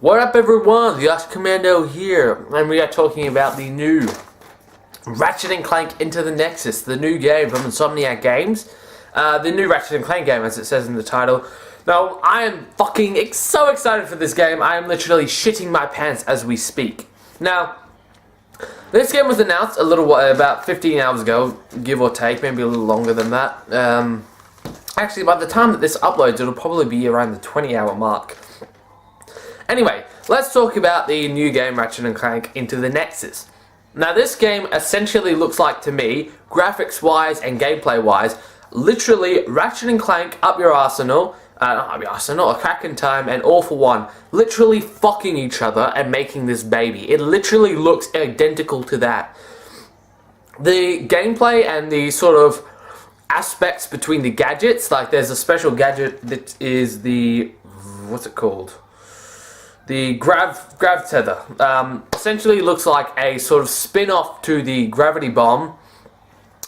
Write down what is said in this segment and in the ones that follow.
What up everyone, TheAuscomando here, and we are talking about the new Ratchet and Clank Into the Nexus, the new game from Insomniac Games, the new Ratchet and Clank game as it says in the title. Now, I am fucking so excited for this game, I am literally shitting my pants as we speak. Now, this game was announced a little while, about 15 hours ago, give or take, maybe a little longer than that. Actually, by the time that this uploads, it'll probably be around the 20-hour mark. Anyway, let's talk about the new game Ratchet and Clank Into the Nexus. Now this game essentially looks like, to me, graphics wise and gameplay wise, literally Ratchet and Clank up your arsenal, not up your arsenal, a crack in time and All for One, literally fucking each other and making this baby. It literally looks identical to that. The gameplay and the sort of aspects between the gadgets, like there's a special gadget that is the, what's it called? The grav tether. Essentially looks like a sort of spin-off to the gravity bomb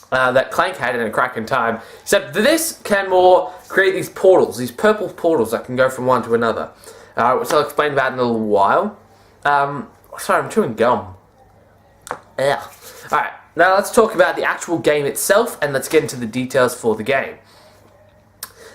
that Clank had in A Crack in Time. Except this can more create these portals, these purple portals that can go from one to another. Which I'll explain about in a little while. Sorry, I'm chewing gum. Yeah. Alright, now let's talk about the actual game itself and let's get into the details for the game.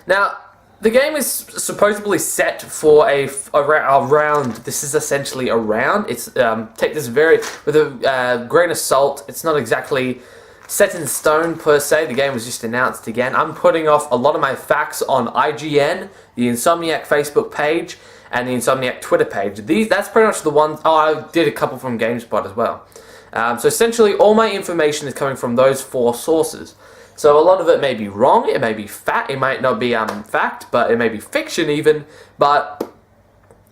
Now, the game is supposedly set for a round. This is essentially a round. It's take this with a grain of salt. It's not exactly set in stone per se. The game was just announced again. I'm putting off a lot of my facts on IGN, the Insomniac Facebook page, and the Insomniac Twitter page. That's pretty much the ones. Oh, I did a couple from GameSpot as well. So essentially, all my information is coming from those four sources. So a lot of it may be wrong, it may be fact, it might not be fact, but it may be fiction even, but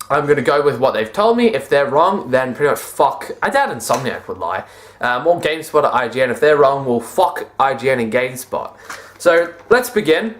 I'm going to go with what they've told me. If they're wrong, then pretty much fuck, I doubt Insomniac would lie. More GameSpot or IGN, if they're wrong, we'll fuck IGN and GameSpot. So let's begin.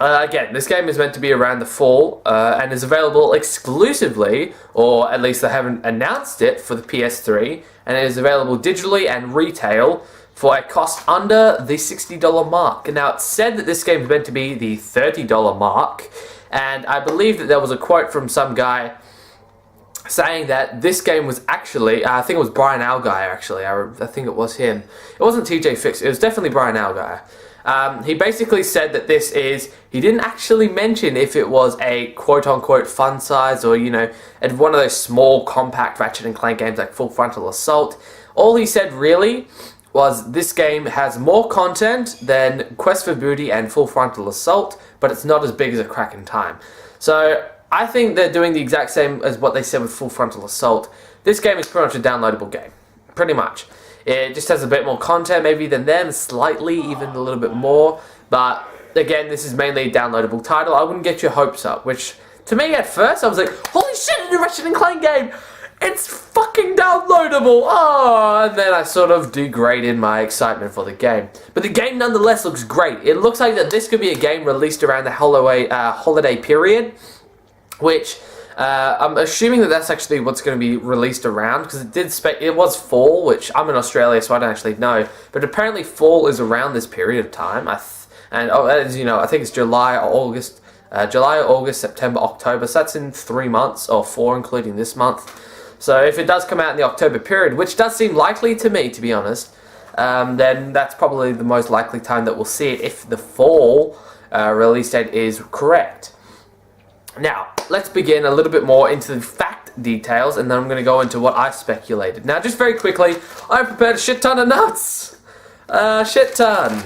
Again, this game is meant to be around the fall and is available exclusively, or at least they haven't announced it, for the PS3, and it is available digitally and retail for a cost under the $60 mark. Now, it's said that this game is meant to be the $30 mark, and I believe that there was a quote from some guy saying that this game was actually, I think it was Brian Algeier actually, I think it was him. It wasn't TJ Fix, it was definitely Brian Algeier. He basically said that this is, he didn't actually mention if it was a quote-unquote fun size or, you know, one of those small compact Ratchet and Clank games like Full Frontal Assault. All he said really was this game has more content than Quest for Booty and Full Frontal Assault, but it's not as big as A Crack in Time. So I think they're doing the exact same as what they said with Full Frontal Assault. This game is pretty much a downloadable game, pretty much. It just has a bit more content maybe than them, slightly, even a little bit more, but again, this is mainly a downloadable title. I wouldn't get your hopes up, which to me at first I was like, holy shit, it's a Ratchet and Clank game! It's fucking downloadable! Oh, and then I sort of degraded my excitement for the game. But the game nonetheless looks great. It looks like that this could be a game released around the holiday period, which I'm assuming that that's actually what's going to be released around, because it was fall, which I'm in Australia, so I don't actually know. But apparently fall is around this period of time, as you know, I think it's July or August, September, October. So that's in 3 months or 4, including this month. So if it does come out in the October period, which does seem likely to me, to be honest, then that's probably the most likely time that we'll see it if the fall release date is correct. Now, let's begin a little bit more into the fact details, and then I'm going to go into what I speculated. Now, just very quickly, I prepared a shit ton of notes. Shit ton.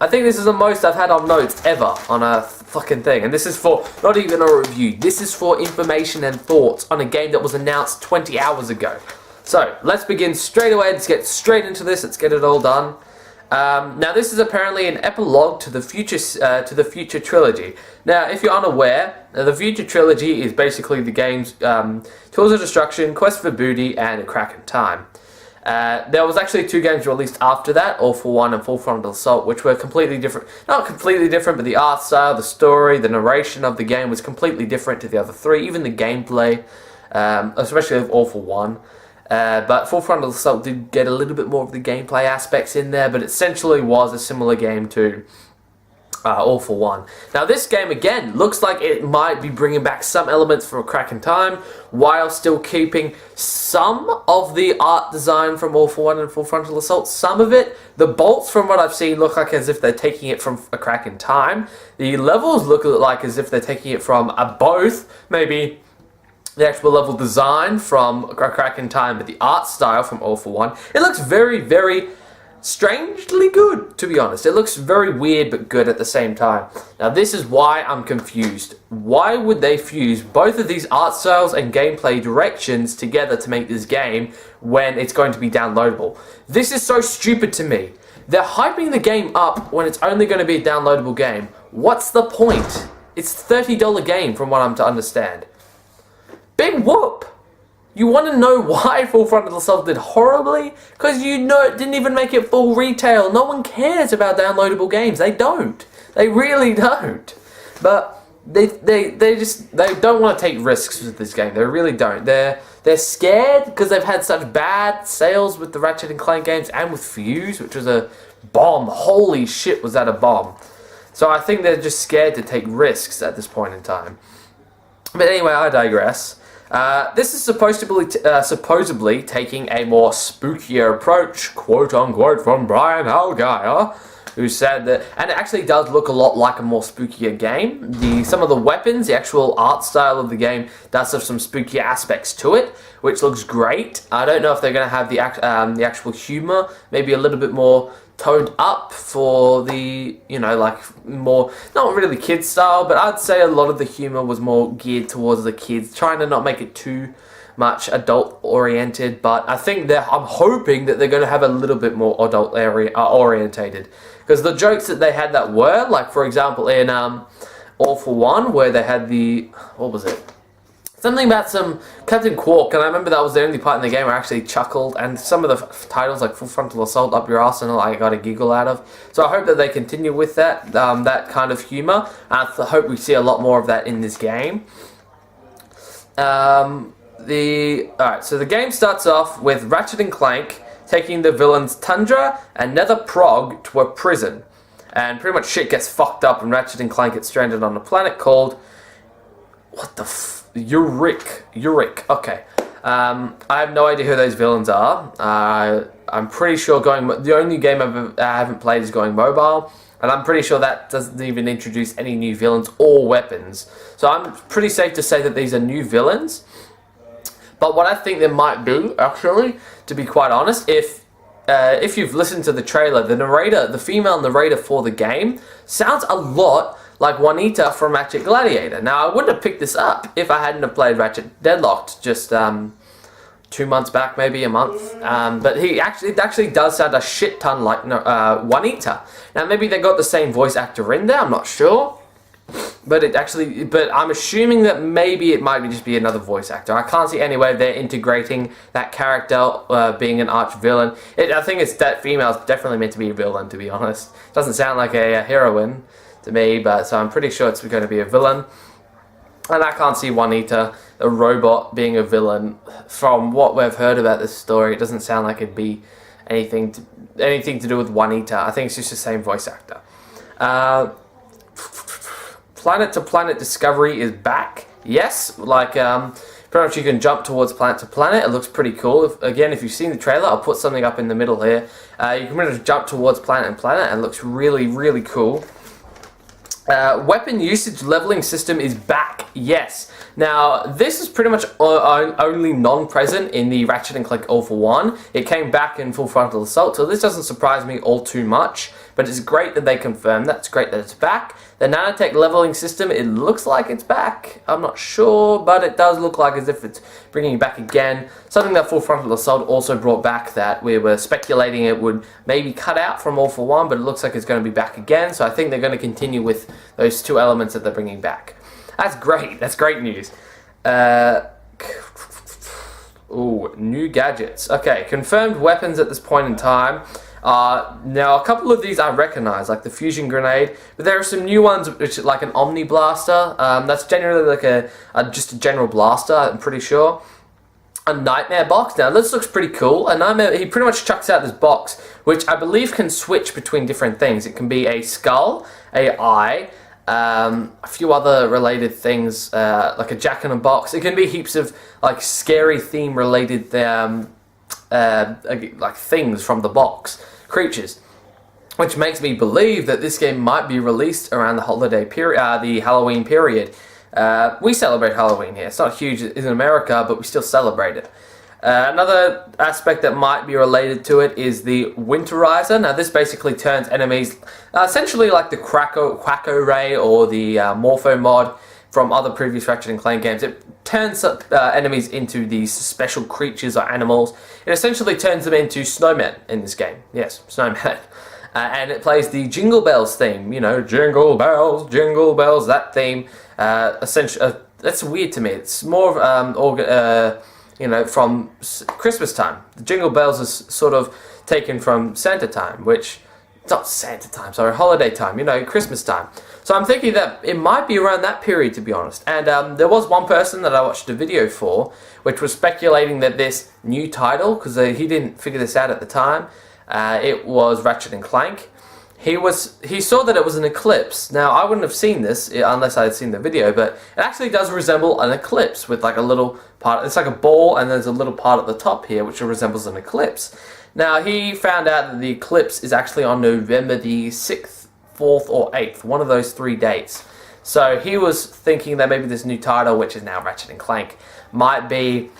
I think this is the most I've had on notes ever on a fucking thing. And this is for, not even a review, this is for information and thoughts on a game that was announced 20 hours ago. So, let's begin straight away, let's get straight into this, let's get it all done. Now this is apparently an epilogue to the future trilogy. Now, if you're unaware, the future trilogy is basically the games Tools of Destruction, Quest for Booty, and A Crack in Time. There was actually 2 games released after that, All for One and Full Frontal Assault, which were completely different. Not completely different, but the art style, the story, the narration of the game was completely different to the other 3. Even the gameplay, especially with All for One. But Full Frontal Assault did get a little bit more of the gameplay aspects in there, but it essentially was a similar game to All for One. Now this game again looks like it might be bringing back some elements from A Crack in Time while still keeping some of the art design from All for One and Full Frontal Assault. Some of it, the bolts from what I've seen look like as if they're taking it from A Crack in Time. The levels look like as if they're taking it from both, maybe the actual level design from A Crack in Time, but the art style from All for One. It looks very, very strangely good, to be honest. It looks very weird but good at the same time. Now this is why I'm confused. Why would they fuse both of these art styles and gameplay directions together to make this game when it's going to be downloadable? This is so stupid to me. They're hyping the game up when it's only going to be a downloadable game. What's the point? It's a $30 game from what I'm to understand. Big whoop! You want to know why Full Frontal Assault did horribly? Because you know it didn't even make it full retail. No one cares about downloadable games. They don't. They really don't. But they don't want to take risks with this game. They really don't. They're scared because they've had such bad sales with the Ratchet and Clank games and with Fuse, which was a bomb. Holy shit, was that a bomb? So I think they're just scared to take risks at this point in time. But anyway, I digress. This is supposedly taking a more spookier approach, quote unquote, from Brian Algeier, who said that, and it actually does look a lot like a more spookier game. Some of the weapons, the actual art style of the game does have some spooky aspects to it, which looks great. I don't know if they're going to have the actual humor, maybe a little bit more toned up for the, you know, like more, not really kids style, but I'd say a lot of the humor was more geared towards the kids, trying to not make it too much adult oriented. But I think I'm hoping that they're going to have a little bit more adult orientated, because the jokes that they had that were, like for example in All for One, where they had the, what was it? Something about some Captain Quark, and I remember that was the only part in the game where I actually chuckled, and some of the titles like Full Frontal Assault, Up Your Arsenal, I got a giggle out of. So I hope that they continue with that kind of humour, and I hope we see a lot more of that in this game. Alright, so the game starts off with Ratchet and Clank taking the villains Tundra and Nether Prog to a prison, and pretty much shit gets fucked up and Ratchet and Clank get stranded on a planet called, what the Uric. Okay. I have no idea who those villains are. I'm pretty sure the only game I haven't played is going mobile, and I'm pretty sure that doesn't even introduce any new villains or weapons. So I'm pretty safe to say that these are new villains. But what I think they might do, actually, to be quite honest, if you've listened to the trailer, the female narrator for the game sounds a lot like Juanita from Ratchet Gladiator. Now, I wouldn't have picked this up if I hadn't have played Ratchet Deadlocked just 2 months back, maybe a month. But it actually does sound a shit ton like Juanita. Now, maybe they got the same voice actor in there, I'm not sure. But I'm assuming that maybe it might just be another voice actor. I can't see any way they're integrating that character being an arch villain. I think that female's definitely meant to be a villain, to be honest. Doesn't sound like a heroine to me, but so I'm pretty sure it's going to be a villain. And I can't see Juanita, a robot, being a villain. From what we've heard about this story, it doesn't sound like it'd be anything to do with Juanita. I think it's just the same voice actor. Planet to planet discovery is back. Yes, like pretty much you can jump towards planet to planet. It looks pretty cool. If you've seen the trailer, I'll put something up in the middle here. You can pretty much jump towards planet and planet, and it looks really, really cool. Weapon usage leveling system is back, yes. Now, this is pretty much only non-present in the Ratchet and Clank All for One. It came back in Full Frontal Assault, so this doesn't surprise me all too much. But it's great that they confirmed that. It's great that it's back. The nanotech leveling system, it looks like it's back. I'm not sure, but it does look like as if it's bringing it back again. Something that Full Frontal Assault also brought back that we were speculating it would maybe cut out from All for One, but it looks like it's going to be back again. So I think they're going to continue with those two elements that they're bringing back. That's great. That's great news. Ooh, new gadgets. Okay, confirmed weapons at this point in time. Now, a couple of these I recognize, like the fusion grenade, but there are some new ones, which is like an Omni Blaster. That's generally like just a general blaster, I'm pretty sure. a nightmare box. Now this looks pretty cool. A nightmare, he pretty much chucks out this box, which I believe can switch between different things. It can be a skull, a eye, a few other related things, like a jack-in-a-box. It can be heaps of like scary theme related like things from the box, creatures, which makes me believe that this game might be released around the holiday period, the Halloween period. We celebrate Halloween here. It's not huge in America, but we still celebrate it. Another aspect that might be related to it is the Winterizer. Now this basically turns enemies essentially like the Quacko Ray or the Morpho mod from other previous Ratchet and Clank games. It turns enemies into these special creatures or animals. It essentially turns them into snowmen in this game. Yes, snowmen. And it plays the Jingle Bells theme. You know, jingle bells, that theme. Essentially, that's weird to me. It's more of you know, from Christmas time. The Jingle Bells is sort of taken from Santa time, which, not Santa time, sorry, holiday time, you know, Christmas time. So I'm thinking that it might be around that period, to be honest. And there was one person that I watched a video for, which was speculating that this new title, because he didn't figure this out at the time, it was Ratchet and Clank. He saw that it was an eclipse. Now, I wouldn't have seen this unless I had seen the video, but it actually does resemble an eclipse with like a little part. It's like a ball, and there's a little part at the top here which resembles an eclipse. Now, he found out that the eclipse is actually on November the 6th, 4th, or 8th, one of those 3 dates. So he was thinking that maybe this new title, which is now Ratchet and Clank, might be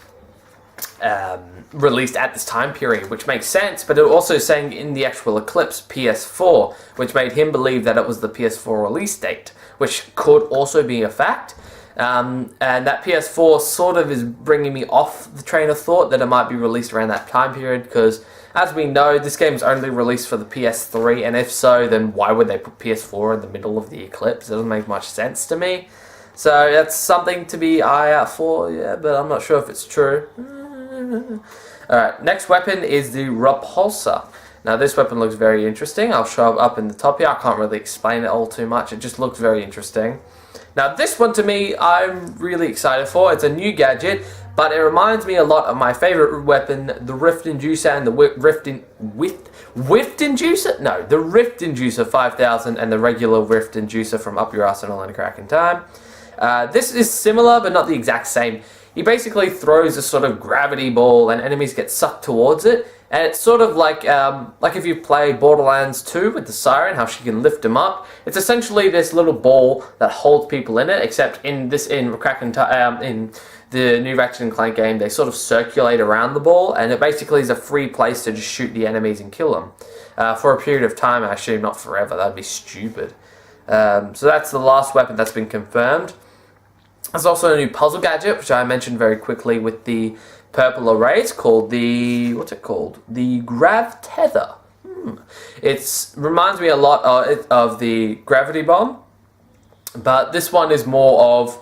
released at this time period, which makes sense, but it also saying in the actual eclipse PS4, which made him believe that it was the PS4 release date, which could also be a fact. And that PS4 sort of is bringing me off the train of thought that it might be released around that time period, because as we know, this game's only released for the PS3, and if so, then why would they put PS4 in the middle of the eclipse? It doesn't make much sense to me. So that's something to be eye out for, yeah, but I'm not sure if it's true. Alright, next weapon is the Repulsor. Now this weapon looks very interesting. I'll show up in the top here. I can't really explain it all too much. It just looks very interesting. Now this one to me, I'm really excited for. It's a new gadget, but it reminds me a lot of my favorite weapon, the Rift Inducer and the Rift Inducer? No, the Rift Inducer 5000 and the regular Rift Inducer from Up Your Arsenal in a Crack in Time. This is similar, but not the exact same. He basically throws a sort of gravity ball and enemies get sucked towards it. And it's sort of like if you play Borderlands 2 with the Siren, how she can lift them up. It's essentially this little ball that holds people in it, except in the new Ratchet and Clank game, they sort of circulate around the ball, and it basically is a free place to just shoot the enemies and kill them. For a period of time, actually, not forever, that'd be stupid. So that's the last weapon that's been confirmed. There's also a new puzzle gadget, which I mentioned very quickly with the purple arrays, called the, what's it called? The Grav Tether. It reminds me a lot of the Gravity Bomb, but this one is more of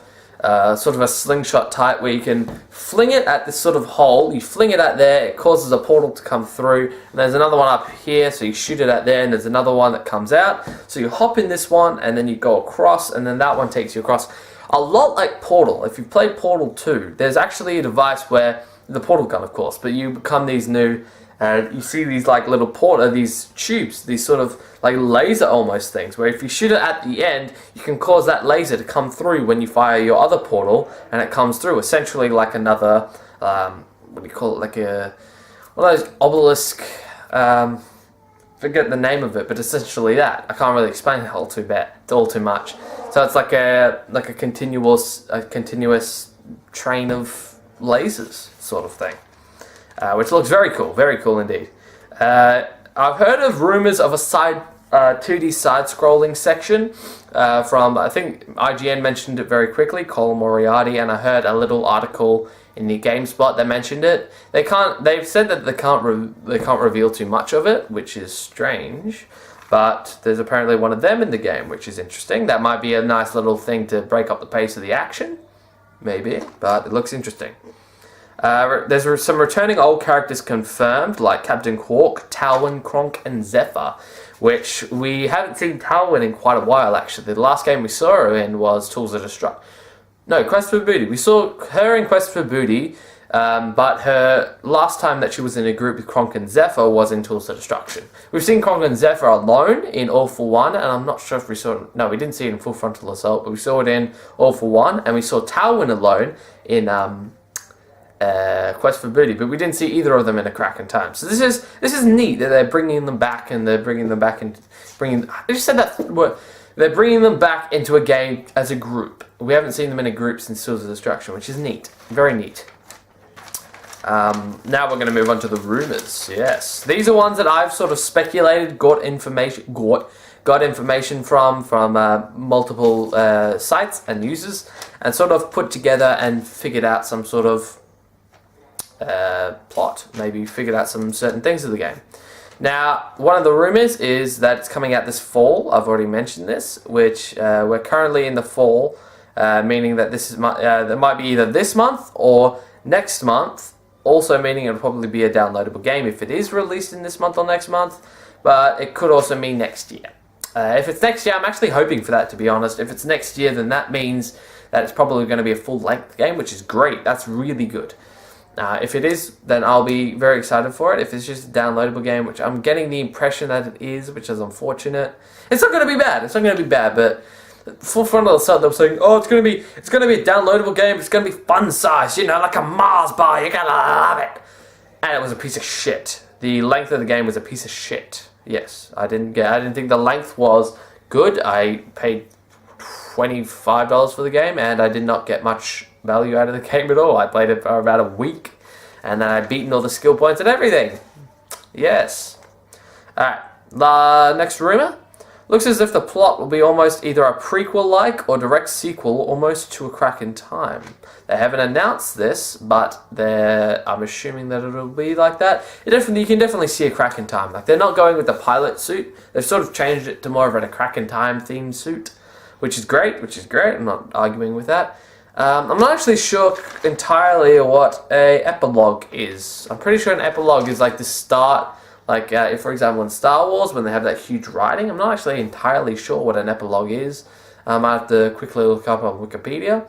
sort of a slingshot type where you can fling it at this sort of hole. You fling it at there, it causes a portal to come through, and there's another one up here, so you shoot it at there, and there's another one that comes out. So you hop in this one, and then you go across, and then that one takes you across. A lot like Portal. If you've played Portal 2, there's actually a device where, the Portal gun of course, but you become these new, you see these like little these tubes, these sort of like laser almost things, where if you shoot it at the end, you can cause that laser to come through when you fire your other portal, and it comes through, essentially like another, what do you call it, like one of those obelisk, forget the name of it, but essentially that. I can't really explain it all too much. So it's like a continuous train of lasers sort of thing, which looks very cool indeed. I've heard of rumors of a 2D side-scrolling section from, I think IGN mentioned it very quickly, Colin Moriarty, and I heard a little article in the GameSpot that mentioned it. They've said that they can't reveal too much of it, which is strange. But there's apparently one of them in the game, which is interesting. That might be a nice little thing to break up the pace of the action. Maybe, but it looks interesting. There's some returning old characters confirmed, like Captain Quark, Talwyn, Kronk, and Zephyr, which we haven't seen Talwyn in quite a while, actually. The last game we saw her in was Tools of Destruction. No, Quest for Booty. We saw her in Quest for Booty, But her last time that she was in a group with Kronk and Zephyr was in Tools of Destruction. We've seen Kronk and Zephyr alone in All for One, and I'm not sure if we saw it. No, we didn't see it in Full Frontal Assault, but we saw it in All for One, and we saw Talwyn alone in Quest for Booty, but we didn't see either of them in A Crack in Time. So this is neat that they're bringing them back, and they're bringing them back and bringing. I just said that word. They're bringing them back into a game as a group. We haven't seen them in a group since Tools of Destruction, which is neat, very neat. Now we're going to move on to the rumors. Yes, these are ones that I've sort of speculated, got information from multiple sites and users, and sort of put together and figured out some sort of plot. Maybe figured out some certain things of the game. Now, one of the rumors is that it's coming out this fall. I've already mentioned this, which we're currently in the fall, meaning that this is that might be either this month or next month. Also meaning it'll probably be a downloadable game if it is released in this month or next month, but it could also mean next year. If it's next year, I'm actually hoping for that, to be honest. If it's next year, then that means that it's probably going to be a full-length game, which is great. That's really good. If it is, then I'll be very excited for it. If it's just a downloadable game, which I'm getting the impression that it is, which is unfortunate. It's not going to be bad. It's not going to be bad, but Full Frontal Assault, they were saying, oh, it's going to be a downloadable game. It's going to be fun size, you know, like a Mars bar. You're going to love it. And it was a piece of shit. The length of the game was a piece of shit. Yes, I didn't think the length was good. I paid $25 for the game, and I did not get much value out of the game at all. I played it for about a week, and then I'd beaten all the skill points and everything. Yes. Alright, the next rumor. Looks as if the plot will be almost either a prequel-like or direct sequel almost to A Crack in Time. They haven't announced this, but I'm assuming that it'll be like that. You can definitely see A Crack in Time. Like, they're not going with the pilot suit. They've sort of changed it to more of a Crack in Time themed suit, which is great. I'm not arguing with that. I'm not actually sure entirely what a epilogue is. I'm pretty sure an epilogue is like the start. Like, if, for example, in Star Wars, when they have that huge writing, I'm not actually entirely sure what an epilogue is. I have to quickly look up on Wikipedia.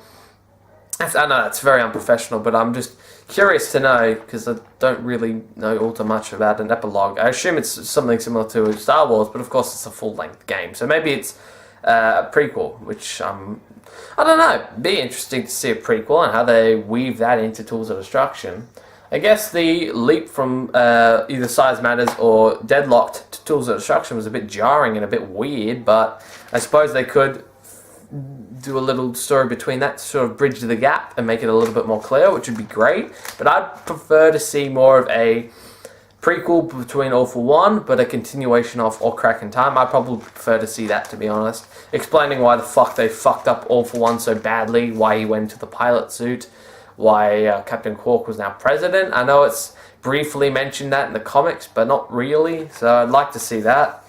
I know that's very unprofessional, but I'm just curious to know, because I don't really know all too much about an epilogue. I assume it's something similar to Star Wars, but of course it's a full-length game. So maybe it's a prequel, which I don't know. It'd be interesting to see a prequel and how they weave that into Tools of Destruction. I guess the leap from either Size Matters or Deadlocked to Tools of Destruction was a bit jarring and a bit weird, but I suppose they could do a little story between that to sort of bridge the gap and make it a little bit more clear, which would be great. But I'd prefer to see more of a prequel between All for One, but a continuation of A Crack in Time. I'd probably prefer to see that, to be honest. Explaining why the fuck they fucked up All for One so badly, why he went into the pilot suit, why Captain Quark was now president. I know it's briefly mentioned that in the comics, but not really, so I'd like to see that.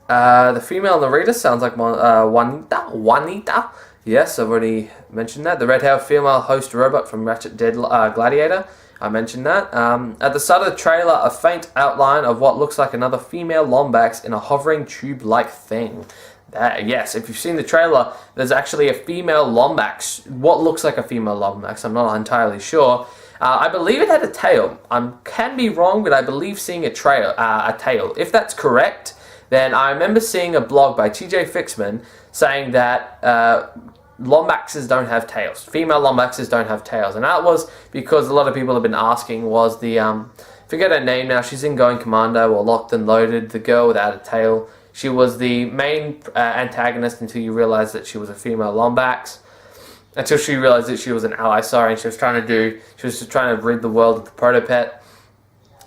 The female narrator sounds like Juanita. Yes, I've already mentioned that. The red-haired female host robot from Ratchet Gladiator. I mentioned that. At the start of the trailer, a faint outline of what looks like another female Lombax in a hovering tube-like thing. Yes, if you've seen the trailer, there's actually a female Lombax. What looks like a female Lombax, I'm not entirely sure. I believe it had a tail. I can be wrong, but I believe seeing a tail. If that's correct, then I remember seeing a blog by TJ Fixman saying that Lombaxes don't have tails. Female Lombaxes don't have tails. And that was because a lot of people have been asking was the, forget her name now, she's in Going Commando or Locked and Loaded, the girl without a tail. She was the main antagonist until you realized that she was a female Lombax. Until she realized that she was an ally, and she was just trying to rid the world of the Protopet.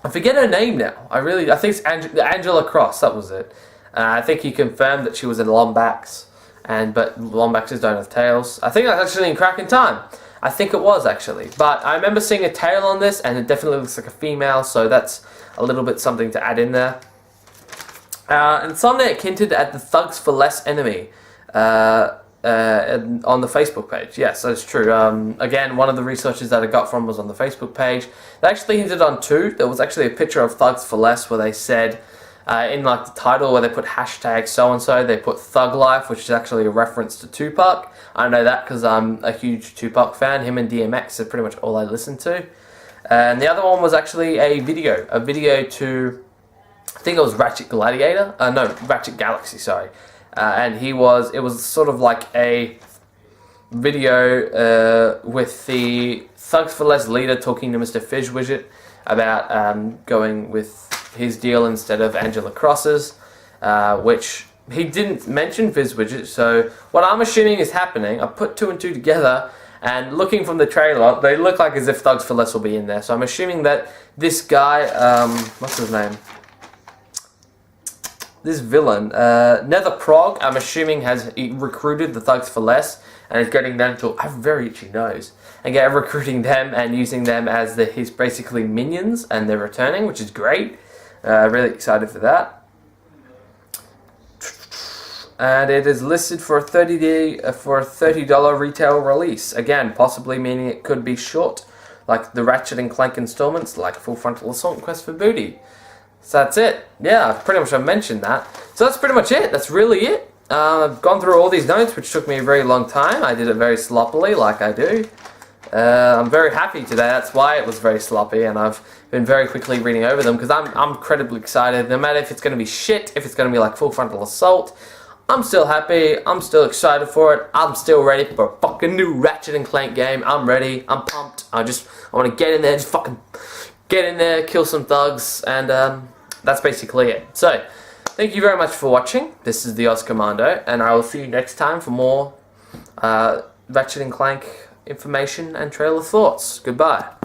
I forget her name now. I think it's Angela Cross, that was it. I think he confirmed that she was a Lombax, but Lombaxes don't have tails. I think that's actually in Crack in Time. I think it was, actually. But I remember seeing a tail on this, and it definitely looks like a female, so that's a little bit something to add in there. Insomniac hinted at the Thugs for Less enemy on the Facebook page. Yes, that's true. Again, one of the researches that I got from was on the Facebook page. They actually hinted on two. There was actually a picture of Thugs for Less where they said In like the title where they put hashtag so and so, they put Thug Life, which is actually a reference to Tupac. I know that because I'm a huge Tupac fan. Him and DMX are pretty much all I listen to. And the other one was actually a video to, I think it was Ratchet Gladiator. No, Ratchet Galaxy. Sorry. And it was sort of like a video with the Thugs for Less leader talking to Mr. Fizz Widget about going with his deal instead of Angela Cross's, which he didn't mention Fizz Widget. So what I'm assuming is happening, I put 2 and 2 together, and looking from the trailer, they look like as if Thugs for Less will be in there. So I'm assuming that this guy, what's his name? This villain, Nether Prog, I'm assuming has recruited the Thugs for Less and is getting them to, I have a very itchy nose, and recruiting them and using them as his basically minions, and they're returning, which is great. Really excited for that. And it is listed for a $30 retail release. Again, possibly meaning it could be short, like the Ratchet and Clank installments, like Full Frontal Assault and Quest for Booty. So that's it. Yeah, pretty much I mentioned that. So that's pretty much it. That's really it. I've gone through all these notes, which took me a very long time. I did it very sloppily, like I do. I'm very happy today. That's why it was very sloppy, and I've been very quickly reading over them because I'm incredibly excited. No matter if it's going to be shit, if it's going to be like Full Frontal Assault, I'm still happy. I'm still excited for it. I'm still ready for a fucking new Ratchet and Clank game. I'm ready. I'm pumped. I want to get in there, just fucking get in there, kill some thugs, and that's basically it. So, thank you very much for watching. This is TheAuscomando, and I will see you next time for more Ratchet and Clank information and trailer thoughts. Goodbye.